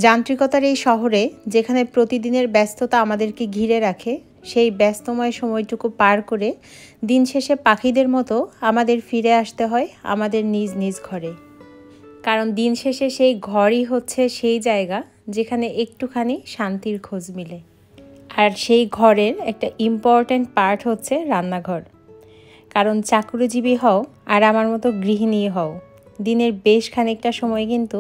যান্ত্রিকতার এই শহরে যেখানে প্রতিদিনের ব্যস্ততা আমাদেরকে ঘিরে রাখে, সেই ব্যস্তময় সময়টুকু পার করে দিন শেষে পাখিদের মতো আমাদের ফিরে আসতে হয় আমাদের নিজ নিজ ঘরে। কারণ দিন শেষে সেই ঘরই হচ্ছে সেই জায়গা যেখানে একটুখানি শান্তির খোঁজ মিলে। আর সেই ঘরের একটা ইম্পর্ট্যান্ট পার্ট হচ্ছে রান্নাঘর। কারণ চাকরিজীবী হও আর আমার মতো গৃহিণী হও, দিনের বেশ খানিকটা সময় কিন্তু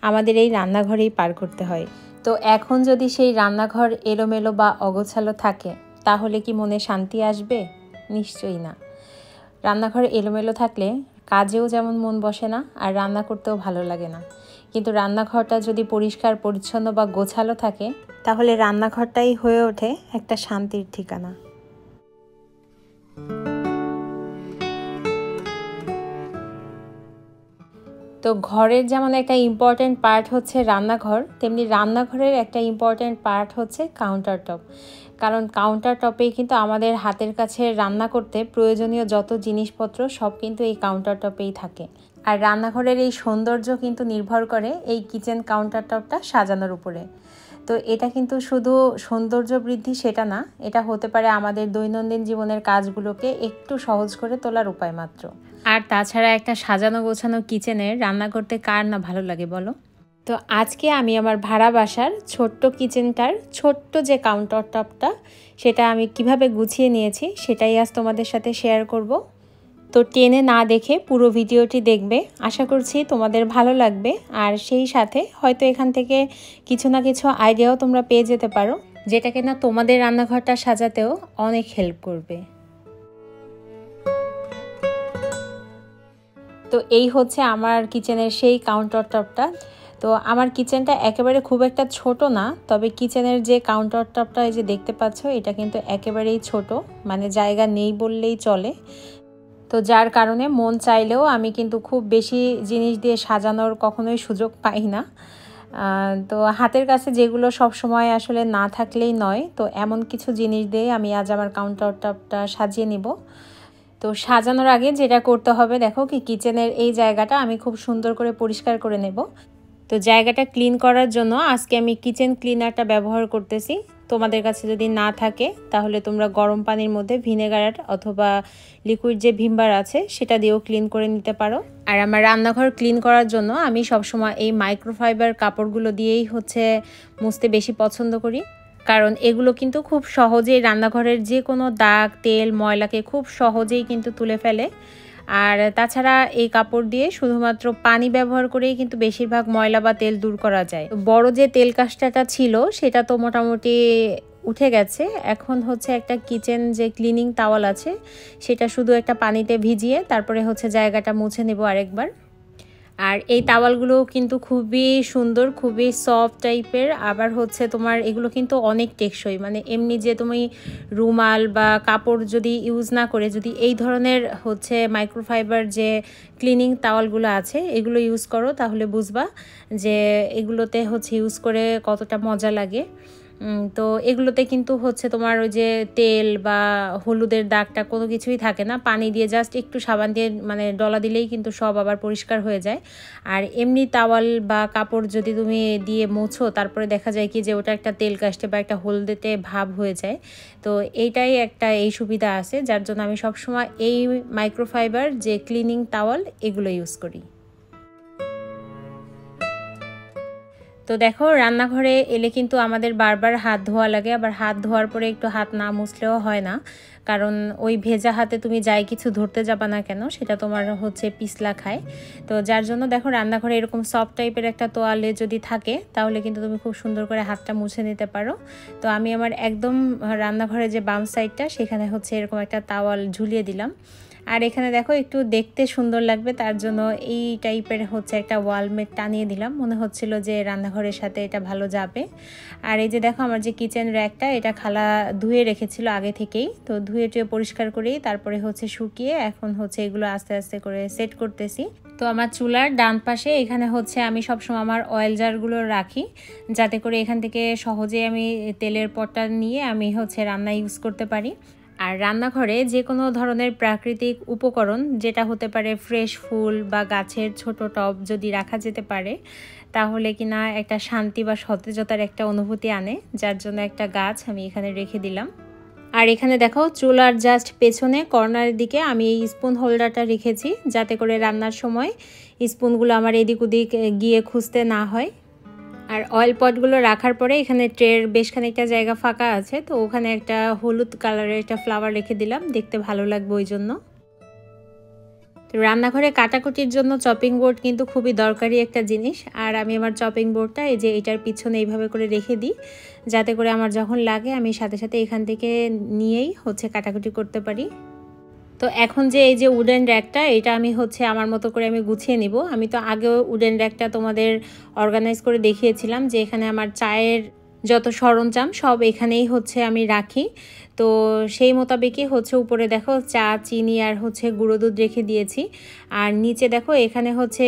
আমাদের এই রান্নাঘরেই পার করতে হয়। তো এখন যদি সেই রান্নাঘর এলোমেলো বা অগোছালো থাকে, তাহলে কি মনে শান্তি আসবে? নিশ্চয়ই না। রান্নাঘর এলোমেলো থাকলে কাজেও যেমন মন বসে না, আর রান্না করতেও ভালো লাগে না। কিন্তু রান্নাঘরটা যদি পরিষ্কার পরিচ্ছন্ন বা গোছালো থাকে, তাহলে রান্নাঘরটাই হয়ে ওঠে একটা শান্তির ঠিকানা। তো ঘরের যেমন একটা ইম্পর্ট্যান্ট পার্ট হচ্ছে রান্নাঘর, তেমনি রান্নাঘরের একটা ইম্পর্ট্যান্ট পার্ট হচ্ছে কাউন্টার টপ। কারণ কাউন্টার টপেই কিন্তু আমাদের হাতের কাছে রান্না করতে প্রয়োজনীয় যত জিনিসপত্র সব কিন্তু এই কাউন্টার টপেই থাকে। আর রান্নাঘরের এই সৌন্দর্য কিন্তু নির্ভর করে এই কিচেন কাউন্টার টপটা সাজানোর উপরে। তো এটা কিন্তু শুধু সৌন্দর্য বৃদ্ধি সেটা না, এটা হতে পারে আমাদের দৈনন্দিন জীবনের কাজগুলোকে একটু সহজ করে তোলার উপায় মাত্র। আর তাছাড়া একটা সাজানো গোছানো কিচেনে রান্না করতে কার না ভালো লাগে বলো? তো আজকে আমি আমার ভাড়া বাসার ছোট্ট কিচেনটার ছোট্ট যে কাউন্টার টপটা, সেটা আমি কিভাবে গুছিয়ে নিয়েছি সেটাই আজ তোমাদের সাথে শেয়ার করব। তো টেনে না দেখে পুরো ভিডিওটি দেখবে, আশা করছি তোমাদের ভালো লাগবে। আর সেই সাথে হয়তো এখান থেকে কিছু না কিছু আইডিয়াও তোমরা পেয়ে যেতে পারো, যেটা কিনা তোমাদের রান্নাঘরটা সাজাতেও অনেক হেল্প করবে। তো এই হচ্ছে আমার কিচেনের সেই কাউন্টার টপটা। তো আমার কিচেনটা একেবারে খুব একটা ছোট না, তবে কিচেনের যে কাউন্টার টপটা এই যে দেখতে পাচ্ছ, এটা কিন্তু একেবারেই ছোট, মানে জায়গা নেই বললেই চলে। তো যার কারণে মন চাইলেও আমি কিন্তু খুব বেশি জিনিস দিয়ে সাজানোর কখনোই সুযোগ পাই না। তো হাতের কাছে যেগুলো সব সময় আসলে না থাকলেই নয়, তো এমন কিছু জিনিস দিয়ে আমি আজ আমার কাউন্টার টপটা সাজিয়ে নিব। তো সাজানোর আগে যেটা করতে হবে, দেখো কি কিচেনের এই জায়গাটা আমি খুব সুন্দর করে পরিষ্কার করে নেব। তো জায়গাটা ক্লিন করার জন্য আজকে আমি কিচেন ক্লিনারটা ব্যবহার করতেছি। তোমাদের কাছে যদি না থাকে তাহলে তোমরা গরম পানির মধ্যে ভিনেগার অথবা লিকুইড যে ভিমবার আছে সেটা দিয়েও ক্লিন করে নিতে পারো। আর আমার রান্নাঘর ক্লিন করার জন্য আমি সবসময় এই মাইক্রোফাইবার কাপড়গুলো দিয়েই মুছতে বেশি পছন্দ করি। কারণ এগুলো কিন্তু খুব সহজেই রান্নাঘরের যে কোনো দাগ তেল ময়লাকে খুব সহজেই কিন্তু তুলে ফেলে। আর তাছাড়া এই কাপড় দিয়ে শুধুমাত্র পানি ব্যবহার করেই কিন্তু বেশিরভাগ ময়লা বা তেল দূর করা যায়। বড় যে তেল কাস্টাটা ছিল সেটা তো মোটামুটি উঠে গেছে। এখন একটা কিচেন যে ক্লিনিং টাওয়াল আছে, সেটা শুধু একটা পানিতে ভিজিয়ে তারপরে জায়গাটা মুছে নেব আরেকবার। আর এই টাওয়ালগুলো কিন্তু খুবই সুন্দর, খুবই সফট টাইপের। আবার তোমার এগুলো কিন্তু অনেক টেকসই, মানে এমনি যে তুমি রুমাল বা কাপড় যদি ইউজ না করে যদি এই ধরনের মাইক্রোফাইবার যে ক্লিনিং টাওয়ালগুলো আছে এগুলো ইউজ করো, তাহলে বুঝবা যে এগুলোতে ইউজ করে কতটা মজা লাগে। তো এগুলোতে কিন্তু তোমার ওই যে তেল বা হলুদের দাগটা কোনো কিছুই থাকে না, পানি দিয়ে জাস্ট একটু সাবান দিয়ে মানে ডলা দিলেই কিন্তু সব আবার পরিষ্কার হয়ে যায়। আর এমনি টাওয়াল বা কাপড় যদি তুমি দিয়ে মোছো, তারপরে দেখা যায় কি যে ওটা একটা তেল কাস্টে বা একটা হলদেতে ভাব হয়ে যায়। তো এইটাই একটা এই সুবিধা আছে, যার জন্য আমি সবসময় এই মাইক্রোফাইবার যে ক্লিনিং টাওয়াল এগুলো ইউজ করি। তো দেখো রান্নাঘরে এলে কিন্তু আমাদের বারবার হাত ধোয়া লাগে, আবার হাত ধোয়ার পরে একটু হাত না মুছলেও হয় না। কারণ ওই ভেজা হাতে তুমি যাই কিছু ধরতে যাবা না কেন সেটা তোমার পিছলা খায়। তো যার জন্য দেখো রান্নাঘরে এরকম সফট টাইপের একটা তোয়ালে যদি থাকে তাহলে কিন্তু তুমি খুব সুন্দর করে হাতটা মুছে নিতে পারো। তো আমি আমার একদম রান্নাঘরে যে বাম সাইডটা সেখানে এরকম একটা তাওয়াল ঝুলিয়ে দিলাম। আর এখানে দেখো একটু দেখতে সুন্দর লাগবে তার জন্য এই টাইপের হচ্ছে একটা ওয়ালমেট টানিয়ে দিলাম, মনে হচ্ছিল যে রান্নাঘরের সাথে এটা ভালো যাবে। আর এই যে দেখো আমার যে কিচেন র্যাকটা, এটা খালা ধুয়ে রেখেছিল আগে থেকেই, তো ধুয়ে টুয়ে পরিষ্কার করেই তারপরে হচ্ছে শুকিয়ে এখন হচ্ছে এগুলো আস্তে আস্তে করে সেট করতেছি। তো আমার চুলার ডান পাশে এখানে হচ্ছে আমি সবসময় আমার অয়েল জারগুলো রাখি, যাতে করে এখান থেকে সহজে আমি তেলের পটটা নিয়ে আমি হচ্ছে রান্না ইউজ করতে পারি। আর রান্নাঘরে যে কোনো ধরনের প্রাকৃতিক উপকরণ, যেটা হতে পারে ফ্রেশ ফুল বা গাছের ছোট টব, যদি রাখা যেতে পারে তাহলে কিনা একটা শান্তি বা সতেজতার একটা অনুভূতি আনে, যার জন্য একটা গাছ আমি এখানে রেখে দিলাম। আর এখানে দেখো চুলার জাস্ট পেছনে কর্নারের দিকে আমি এই স্পুন হোল্ডারটা রেখেছি, যাতে করে রান্নার সময় স্পুনগুলো আমার এদিক ওদিক গিয়ে খুঁজতে না হয়। আর অয়েল পটগুলো রাখার পরে এখানে ট্রের বেশ খানিকটা জায়গা ফাঁকা আছে, তো ওখানে একটা হলুদ কালারের একটা ফ্লাওয়ার রেখে দিলাম, দেখতে ভালো লাগবে ওই জন্য। তো রান্নাঘরে কাটাকুটির জন্য চপিং বোর্ড কিন্তু খুবই দরকারি একটা জিনিস। আর আমি আমার চপিং বোর্ডটা এই যে এটার পিছনে এইভাবে করে রেখে দিই, যাতে করে আমার যখন লাগে আমি সাথে সাথে এখান থেকে নিয়েই হচ্ছে কাটাকুটি করতে পারি। তো এখন যে এই যে উডেন র্যাকটা, এটা আমি হচ্ছে আমার মতো করে আমি গুছিয়ে নিব। আমি তো আগেও উডেন র্যাকটা তোমাদের অর্গানাইজ করে দেখিয়েছিলাম, যে এখানে আমার চায়ের যত সরঞ্জাম সব এখানেই হচ্ছে আমি রাখি। তো সেই মোতাবেকই হচ্ছে উপরে দেখো চা, চিনি আর হচ্ছে গুঁড়ো দুধ রেখে দিয়েছি। আর নিচে দেখো এখানে হচ্ছে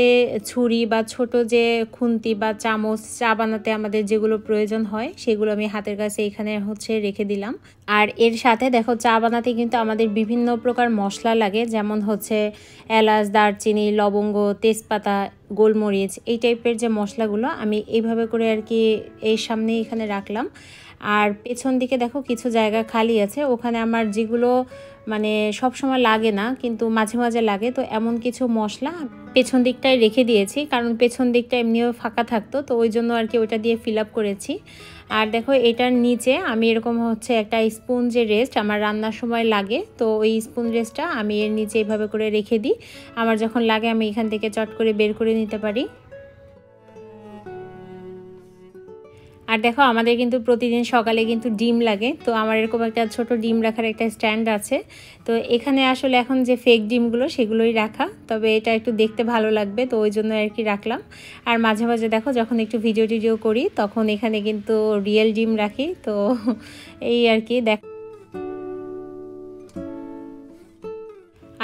ছুরি বা ছোট যে খুন্তি বা চামচ, চা বানাতে আমাদের যেগুলো প্রয়োজন হয় সেগুলো আমি হাতের কাছে এখানে হচ্ছে রেখে দিলাম। আর এর সাথে দেখো চা বানাতে কিন্তু আমাদের বিভিন্ন প্রকার মশলা লাগে, যেমন হচ্ছে এলাচ, দারচিনি, লবঙ্গ, তেজপাতা, গোলমরিচ, এই টাইপের যে মশলাগুলো আমি এইভাবে করে আর কি এর সামনে এখানে রাখলাম। আর পেছন দিকে দেখো কিছু জায়গা খালি আছে, ওখানে আমার যেগুলো মানে সব সময় লাগে না কিন্তু মাঝে মাঝে লাগে, তো এমন কিছু মশলা পেছন দিকটায় রেখে দিয়েছি, কারণ পেছন দিকটা এমনিও ফাঁকা থাকতো, তো ওই জন্য আর কি ওইটা দিয়ে ফিল আপ করেছি। আর দেখো এটার নিচে আমি এরকম হচ্ছে একটা স্পুন যে রেস্ট আমার রান্নার সময় লাগে, তো ওই স্পুন রেস্টটা আমি এর নিচে এইভাবে করে রেখে দিই, আমার যখন লাগে আমি এখান থেকে চট করে বের করে নিতে পারি। আর দেখো আমাদের কিন্তু প্রতিদিন সকালে কিন্তু ডিম লাগে, তো আমার এরকম একটা ছোট ডিম রাখার একটা স্ট্যান্ড আছে। তো এখানে আসলে এখন যে ফেক ডিমগুলো সেগুলোই রাখা, তবে এটা একটু দেখতে ভালো লাগবে, তো ওই জন্য আর কি রাখলাম। আর মাঝে মাঝে দেখো যখন একটু ভিডিও টিডিও করি তখন এখানে কিন্তু রিয়েল ডিম রাখি, তো এই আর কি দেখো।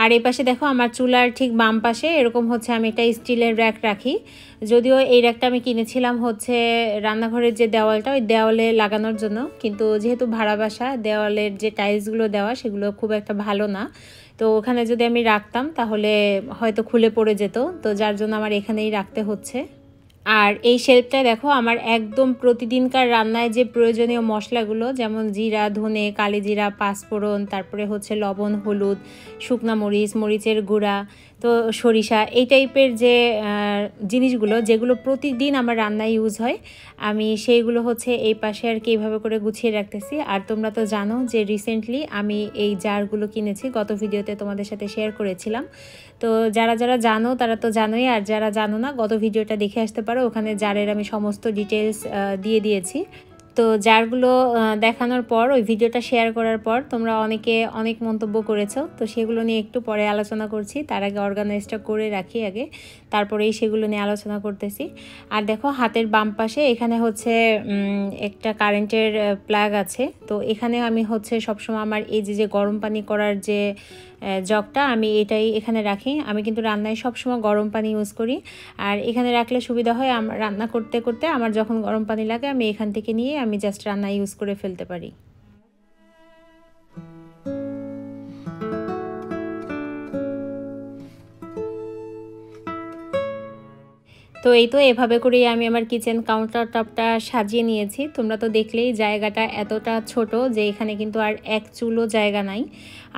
আর এই পাশে দেখো আমার চুলার ঠিক বাম পাশে এরকম হচ্ছে আমি একটা স্টিলের র্যাক রাখি। যদিও এই র্যাকটা আমি কিনেছিলাম হচ্ছে রান্নাঘরের যে দেওয়ালটা, ওই দেওয়ালে লাগানোর জন্য, কিন্তু যেহেতু ভাড়া বাসা, দেওয়ালের যে টাইলসগুলো দেওয়া সেগুলো খুব একটা ভালো না, তো ওখানে যদি আমি রাখতাম তাহলে হয়তো খুলে পড়ে যেত, তো যার জন্য আমার এখানেই রাখতে হচ্ছে। আর এই শেলফটায় দেখো আমার একদম প্রতিদিনকার রান্নায় যে প্রয়োজনীয় মশলাগুলো, যেমন জিরা, ধনে, কালিজিরা, পাঁচফোড়ন, তারপরে হচ্ছে লবণ, হলুদ, শুকনা মরিচ, মরিচের গুঁড়া, তো সরিষা, এই টাইপের যে জিনিসগুলো যেগুলো প্রতিদিন আমার রান্নায় ইউজ হয়, আমি সেইগুলো হচ্ছে এই পাশে আর কি এইভাবে করে গুছিয়ে রাখতেছি। আর তোমরা তো জানো যে রিসেন্টলি আমি এই জারগুলো কিনেছি, গত ভিডিওতে তোমাদের সাথে শেয়ার করেছিলাম। তো যারা যারা জানো তারা তো জানোই, আর যারা জানো না গত ভিডিওটা দেখে আসতে পারো, ওখানে জারের আমি সমস্ত ডিটেলস দিয়ে দিয়েছি। তো জারগুলো দেখানোর পর, ওই ভিডিওটা শেয়ার করার পর তোমরা অনেকে অনেক মন্তব্য করেছো, তো সেগুলো নিয়ে একটু পরে আলোচনা করছি। তার আগে অর্গানাইজটা করে রাখি আগে, তারপরেই সেগুলো নিয়ে আলোচনা করতেছি। আর দেখো হাতের বাম পাশে এখানে হচ্ছে একটা কারেন্টের প্লাগ আছে, তো এখানে আমি হচ্ছে সবসময় আমার এই যে গরম পানি করার যে জগটা, আমি এটাই এখানে রাখি। আমি কিন্তু রান্নায় সবসময় গরম পানি ইউজ করি, আর এখানে রাখলে সুবিধা হয় আমার রান্না করতে করতে আমার যখন গরম পানি লাগে আমি এখান থেকে নিয়ে আমি জাস্ট রান্না ইউজ করে ফেলতে পারি। তো এই তো এভাবে করেই আমি আমার কিচেন কাউন্টার টপটা সাজিয়ে নিয়েছি। তোমরা তো দেখলেই জায়গাটা এতটা ছোট যে এখানে কিন্তু আর এক চুলও জায়গা নাই।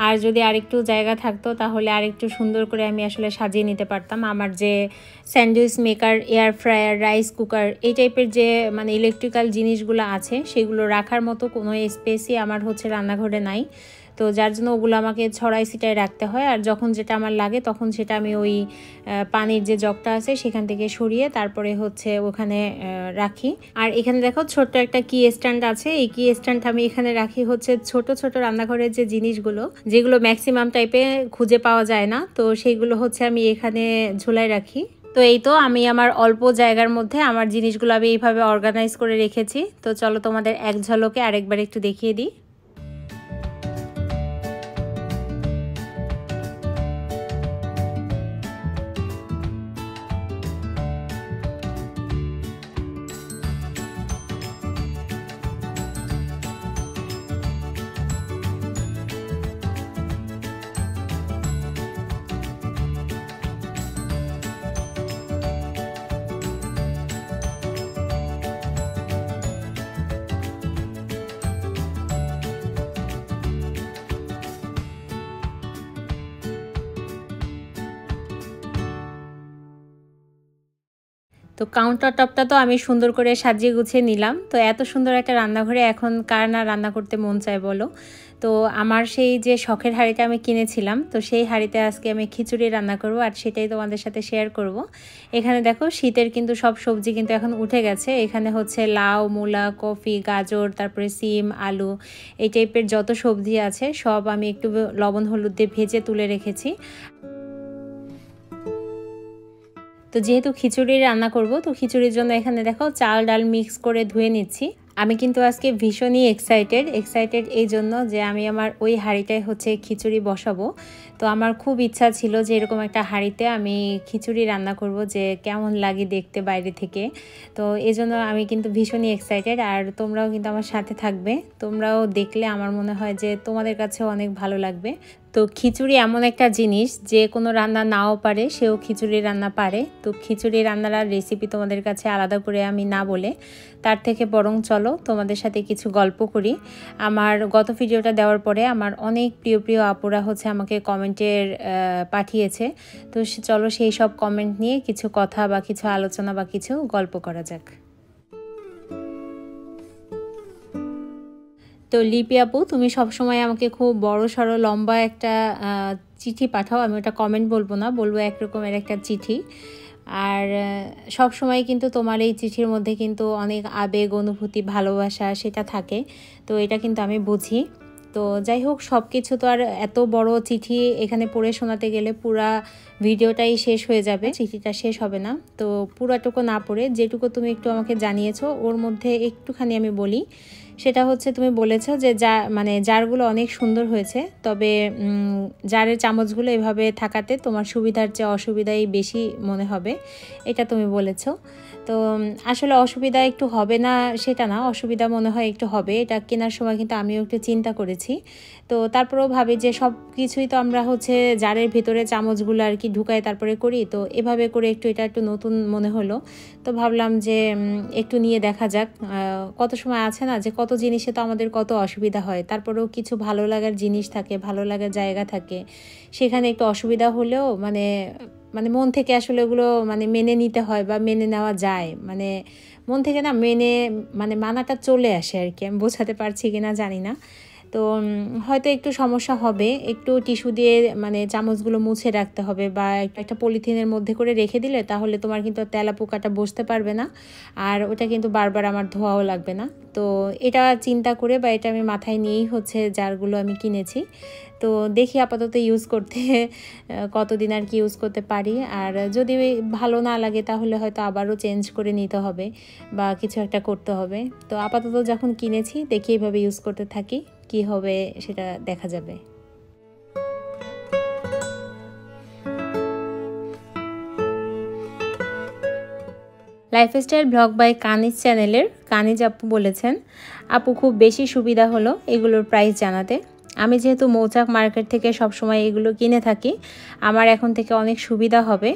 আর যদি আরেকটু জায়গা থাকতো তাহলে আরেকটু সুন্দর করে আমি আসলে সাজিয়ে নিতে পারতাম। আমার যে sandwich maker, air fryer, rice cooker, এই টাইপের যে মানে ইলেকট্রিক্যাল জিনিসগুলো আছে সেগুলো রাখার মতো কোনো স্পেসই আমার হচ্ছে রান্নাঘরে নাই। তো যার জন্য ওগুলো আমাকে ছড়াই ছিটায় রাখতে হয়। আর যখন যেটা আমার লাগে তখন সেটা আমি ওই পানির যে জগটা আছে সেখান থেকে সরিয়ে তারপরে হচ্ছে ওখানে রাখি। আর এখানে দেখো ছোট্ট একটা কি স্ট্যান্ড আছে, এই কি স্ট্যান্ড আমি এখানে রাখি হচ্ছে ছোট ছোট রান্নাঘরের যে জিনিসগুলো যেগুলো ম্যাক্সিমাম টাইপে খুঁজে পাওয়া যায় না, তো সেইগুলো হচ্ছে আমি এখানে ঝুলাই রাখি। তো এই তো আমি আমার অল্প জায়গার মধ্যে আমার জিনিসগুলো আমি এইভাবে অর্গানাইজ করে রেখেছি। তো চলো তোমাদের এক ঝলকে আরেকবার একটু দেখিয়ে দিই। তো কাউন্টার টপটা তো আমি সুন্দর করে সাজিয়ে গুছিয়ে নিলাম। তো এত সুন্দর একটা রান্নাঘরে এখন কার না রান্না করতে মন চায় বলো। তো আমার সেই যে শখের হাঁড়িটা আমি কিনেছিলাম, তো সেই হাঁড়িতে আজকে আমি খিচুড়ি রান্না করব আর সেটাই তোমাদের সাথে শেয়ার করব। এখানে দেখো শীতের কিন্তু সব সবজি কিন্তু এখন উঠে গেছে। এখানে হচ্ছে লাউ, মূলা, কফি, গাজর, তারপরে সিম, আলু, এই টাইপের যত সবজি আছে সব আমি একটু লবণ হলুদ দিয়ে ভেজে তুলে রেখেছি। তো যেহেতু খিচুড়ি রান্না করব, তো খিচুড়ির জন্য এখানে দেখো চাল ডাল মিক্স করে ধুয়ে নিচ্ছি। আমি কিন্তু আজকে ভীষণই এক্সাইটেড এই জন্য যে আমি আমার ওই হাঁড়িটায় হচ্ছে খিচুড়ি বসাবো। তো আমার খুব ইচ্ছা ছিল যে এরকম একটা হাঁড়িতে আমি খিচুড়ি রান্না করব, যে কেমন লাগে দেখতে বাইরে থেকে। তো এই জন্য আমি কিন্তু ভীষণই এক্সাইটেড, আর তোমরাও কিন্তু আমার সাথে থাকবে। তোমরাও দেখলে আমার মনে হয় যে তোমাদের কাছেও অনেক ভালো লাগবে। তো খিচুড়ি এমন একটা জিনিস যে কোনো রান্না নাও পারে সেও খিচুড়ি রান্না পারে। তো খিচুড়ি রান্নার রেসিপি তোমাদের কাছে আলাদা করে আমি না বলে তার থেকে বরং চলো তোমাদের সাথে কিছু গল্প করি। আমার গত ভিডিওটা দেওয়ার পরে আমার অনেক প্রিয় আপুরা হচ্ছে আমাকে কমেন্টের পাঠিয়েছে। তো চলো সেই সব কমেন্ট নিয়ে কিছু কথা বা কিছু আলোচনা বা কিছু গল্প করা যাক। তো লিপি আপু, তুমি সবসময় আমাকে খুব বড় সড়ো লম্বা একটা চিঠি পাঠাও। আমি ওটা কমেন্ট বলবো না, বলবো একরকমের একটা চিঠি। আর সব সময় কিন্তু তোমার এই চিঠির মধ্যে কিন্তু অনেক আবেগ, অনুভূতি, ভালোবাসা সেটা থাকে। তো এটা কিন্তু আমি বুঝি। তো যাই হোক, সব কিছু তো আর এত বড় চিঠি এখানে পড়ে শোনাতে গেলে পুরা ভিডিওটাই শেষ হয়ে যাবে, চিঠিটা শেষ হবে না। তো পুরাটুকু না পড়ে যেটুকু তুমি একটু আমাকে জানিয়েছো ওর মধ্যে একটুখানি আমি বলি। সেটা হচ্ছে তুমি বলেছো যে জারগুলো অনেক সুন্দর হয়েছে, তবে জারের চামচগুলো এভাবে থাকাতে তোমার সুবিধার চেয়ে অসুবিধাই বেশি মনে হবে, এটা তুমি বলেছো। তো আসলে অসুবিধা একটু হবে না সেটা না, অসুবিধা মনে হয় একটু হবে। এটা কেনার সময় কিন্তু আমিও একটু চিন্তা করেছি। তো তারপরেও ভাবি যে সব কিছুই তো আমরা হচ্ছে জারের ভিতরে চামচগুলো আর কি ঢুকাই তারপরে করি, তো এভাবে করে এটা একটু নতুন মনে হলো। তো ভাবলাম যে একটু নিয়ে দেখা যাক। কত সময় আছে না যে কত জিনিসে তো আমাদের কত অসুবিধা হয়, তারপরেও কিছু ভালো লাগার জিনিস থাকে, ভালো লাগার জায়গা থাকে, সেখানে একটু অসুবিধা হলেও মানে মন থেকে আসলে ওগুলো মেনে নিতে হয় বা মেনে নেওয়া যায়। মন থেকে না মানাটা চলে আসে আর কি। আমি বোঝাতে পারছি কিনা জানি না। তো হয়তো একটু সমস্যা হবে, একটু টিস্যু দিয়ে চামচগুলো মুছে রাখতে হবে বা একটা পলিথিনের মধ্যে করে রেখে দিলে তাহলে তোমার কিন্তু তেলা পোকাটা বসতে পারবে না, আর ওটা কিন্তু বারবার আমার ধোয়াও লাগবে না। তো এটা চিন্তা করে বা এটা আমি মাথায় নিয়েই হচ্ছে জারগুলো আমি কিনেছি। তো দেখি আপাতত ইউজ করতে কতদিন আর কি ইউজ করতে পারি, আর যদি ভালো না লাগে তাহলে হয়তো আবারও চেঞ্জ করে নিতে হবে বা কিছু একটা করতে হবে। তো আপাতত যখন কিনেছি দেখি এইভাবে ইউজ করতে থাকি, কি হবে সেটা দেখা যাবে। লাইফস্টাইল ব্লগ বাই কানিজ চ্যানেলের কানিজ আপু বলেছেন, আপু খুব বেশি সুবিধা হলো এগুলোর প্রাইস জানাতে। আমি যেহেতু মৌচাক মার্কেট থেকে সবসময় এগুলো কিনে থাকি, আমার এখন থেকে অনেক সুবিধা হবে।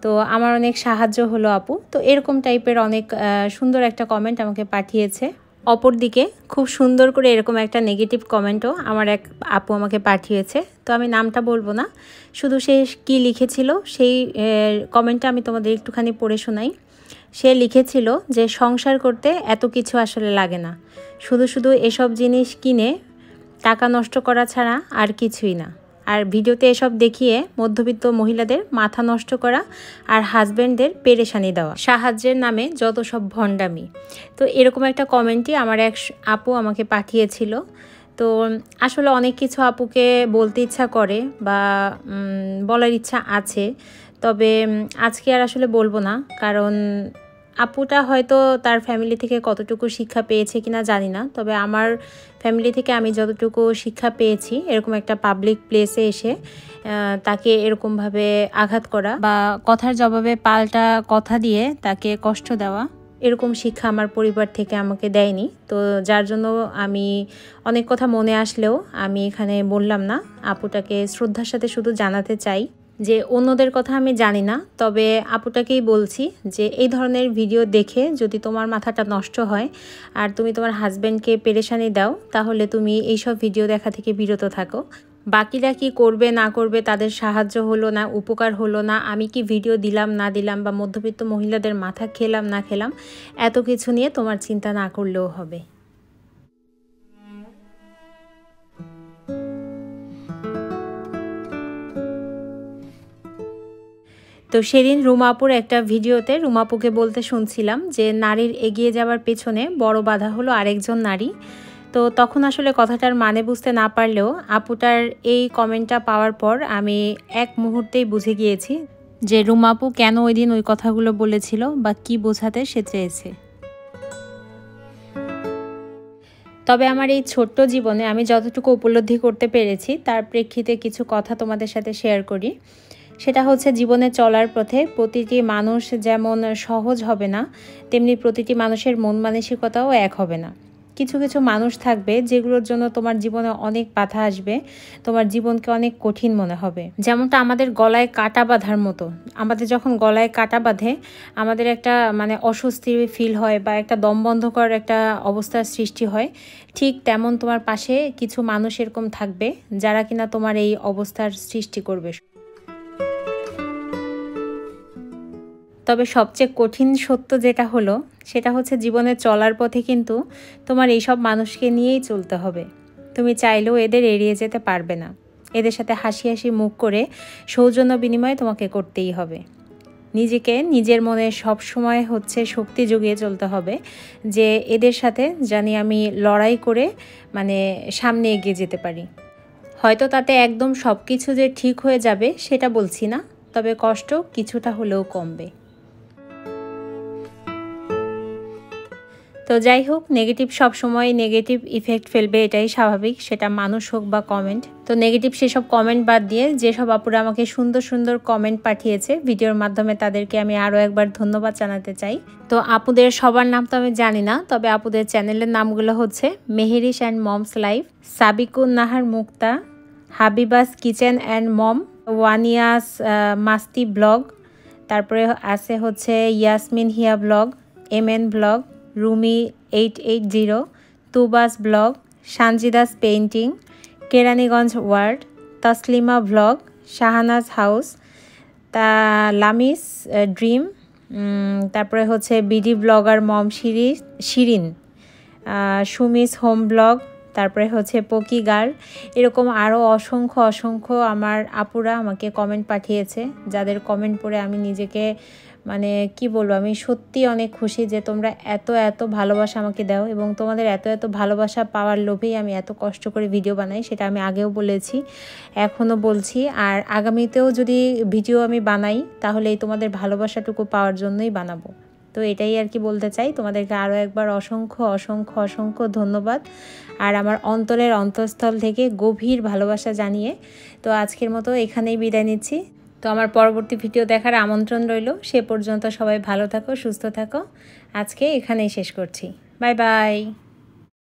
তো আমার অনেক সাহায্য হলো আপু। তো এরকম টাইপের অনেক সুন্দর একটা কমেন্ট আমাকে পাঠিয়েছে। অপরদিকে খুব সুন্দর করে এরকম একটা নেগেটিভ কমেন্টও আমার এক আপু আমাকে পাঠিয়েছে। তো আমি নামটা বলবো না, শুধু সে কী লিখেছিল সেই কমেন্টটা আমি তোমাদের একটুখানি পড়ে শোনাই। সে লিখেছিল যে সংসার করতে এত কিছু আসলে লাগে না, শুধু এসব জিনিস কিনে টাকা নষ্ট করা ছাড়া আর কিছুই না। আর ভিডিওতে এসব দেখিয়ে মধ্যবিত্ত মহিলাদের মাথা নষ্ট করা আর হাজব্যান্ডদের পেরেশানি দেওয়া, সাহায্যের নামে যত সব ভণ্ডামি। তো এরকম একটা কমেন্টই আমার এক আপু আমাকে পাঠিয়েছিল। তো আসলে অনেক কিছু আপুকে বলতে ইচ্ছা করে বা বলার ইচ্ছা আছে, তবে আজকে আর আসলে বলবো না, কারণ আপুটা হয়তো তার ফ্যামিলি থেকে কতটুকু শিক্ষা পেয়েছে কিনা জানি না, তবে আমার ফ্যামিলি থেকে আমি যতটুকু শিক্ষা পেয়েছি, এরকম একটা পাবলিক প্লেসে এসে তাকে এরকমভাবে আঘাত করা বা কথার জবাবে পাল্টা কথা দিয়ে তাকে কষ্ট দেওয়া, এরকম শিক্ষা আমার পরিবার থেকে আমাকে দেয়নি। তো যার জন্য আমি অনেক কথা মনে আসলেও আমি এখানে বললাম না। আপুটাকে শ্রদ্ধার সাথে শুধু জানাতে চাই যে অন্যদের কথা আমি জানি না, তবে আপুটাকেই বলছি যে এই ধরনের ভিডিও দেখে যদি তোমার মাথাটা নষ্ট হয় আর তুমি তোমার হাজব্যান্ডকে পেরেশানি দাও, তাহলে তুমি এইসব ভিডিও দেখা থেকে বিরত থাকো। বাকিরা কি করবে না করবে, তাদের সাহায্য হলো না, উপকার হলো না, আমি কি ভিডিও দিলাম না দিলাম, বা মধ্যবিত্ত মহিলাদের মাথা খেলাম না খেলাম, এত কিছু নিয়ে তোমার চিন্তা না করলেও হবে। তো সেদিন রুমাপুর একটা ভিডিওতে রুমাপুকে বলতে শুনছিলাম যে নারীর এগিয়ে যাওয়ার পেছনে বড় বাধা হলো আরেকজন নারী। তো তখন আসলে কথাটার মানে বুঝতে না পারলেও আপুটার এই কমেন্টটা পাওয়ার পর আমি এক মুহূর্তেই বুঝে গিয়েছি যে রুমাপু কেন ওই দিন ওই কথাগুলো বলেছিল বা কি বোঝাতে সে চেয়েছে। তবে আমার এই ছোট্ট জীবনে আমি যতটুকু উপলব্ধি করতে পেরেছি তার প্রেক্ষিতে কিছু কথা তোমাদের সাথে শেয়ার করি। সেটা হচ্ছে, জীবনে চলার পথে প্রতিটি মানুষ যেমন সহজ হবে না, তেমনি প্রতিটি মানুষের মন মানসিকতাও এক হবে না। কিছু কিছু মানুষ থাকবে যেগুলোর জন্য তোমার জীবনে অনেক বাধা আসবে, তোমার জীবনকে অনেক কঠিন মনে হবে। যেমনটা আমাদের গলায় কাটা বাঁধার মতো, আমাদের যখন গলায় কাটা বাঁধে আমাদের একটা অস্বস্তি ফিল হয় বা একটা দম বন্ধ করার একটা অবস্থার সৃষ্টি হয়, ঠিক তেমন তোমার পাশে কিছু মানুষ এরকম থাকবে যারা কিনা তোমার এই অবস্থার সৃষ্টি করবে। তবে সবচেয়ে কঠিন সত্য যেটা হলো সেটা হচ্ছে, জীবনে চলার পথে কিন্তু তোমার এইসব মানুষকে নিয়েই চলতে হবে। তুমি চাইলেও এদের এড়িয়ে যেতে পারবে না। এদের সাথে হাসি হাসি মুখ করে সৌজন্য বিনিময় তোমাকে করতেই হবে। নিজেকে নিজের মনে সবসময় শক্তি জুগিয়ে চলতে হবে যে এদের সাথে জানি আমি লড়াই করে সামনে এগিয়ে যেতে পারি। হয়তো তাতে একদম সব কিছু যে ঠিক হয়ে যাবে সেটা বলছি না, তবে কষ্ট কিছুটা হলেও কমবে। তো যাই হোক, নেগেটিভ সবসময় নেগেটিভ ইফেক্ট ফেলবে, এটাই স্বাভাবিক, সেটা মানুষ হোক বা কমেন্ট। তো নেগেটিভ সেসব কমেন্ট বাদ দিয়ে যেসব আপুরা আমাকে সুন্দর সুন্দর কমেন্ট পাঠিয়েছে ভিডিওর মাধ্যমে, তাদেরকে আমি আরও একবার ধন্যবাদ জানাতে চাই। তো আপুদের সবার নাম তো আমি জানি না, তবে আপুদের চ্যানেলের নামগুলো হচ্ছে Mehrish and moms life, Sabikun Nahar Mukta, Habiba's kitchen and mom, Wania's Masti blog, তারপরে আছে Yasmin Hiya blog, MN blog, Rumi 880, Tuba's blog, Sanjida's painting, Keraniganj ward, Taslima blog, Shahanaj house, Lamis dream, তারপরে BD blogger mom Shirin, Sumi's home blog, তারপরে পকি গার্ল, এরকম আরও অসংখ্য অসংখ্য আমার আপুরা আমাকে কমেন্ট পাঠিয়েছে, যাদের কমেন্ট পড়ে আমি নিজেকে কি বলবো, আমি সত্যি অনেক খুশি যে তোমরা এত এত ভালোবাসা আমাকে দাও, এবং তোমাদের এত এত ভালোবাসা পাওয়ার লোভেই আমি এত কষ্ট করে ভিডিও বানাই। সেটা আমি আগেও বলেছি, এখনও বলছি, আর আগামীতেও যদি ভিডিও আমি বানাই তাহলে এই তোমাদের ভালোবাসাটুকু পাওয়ার জন্যই বানাবো। তো এটাই আর কি বলতে চাই। তোমাদেরকে আরও একবার অসংখ্য অসংখ্য অসংখ্য ধন্যবাদ, আর আমার অন্তরের অন্তঃস্থল থেকে গভীর ভালোবাসা জানিয়ে তো আজকের মতো এখানেই বিদায় নিচ্ছি। তো আমার পরবর্তী ভিডিও দেখার আমন্ত্রণ রইল। সে পর্যন্ত সবাই ভালো থাকো, সুস্থ থাকো। আজকে এখানেই শেষ করছি। Bye bye.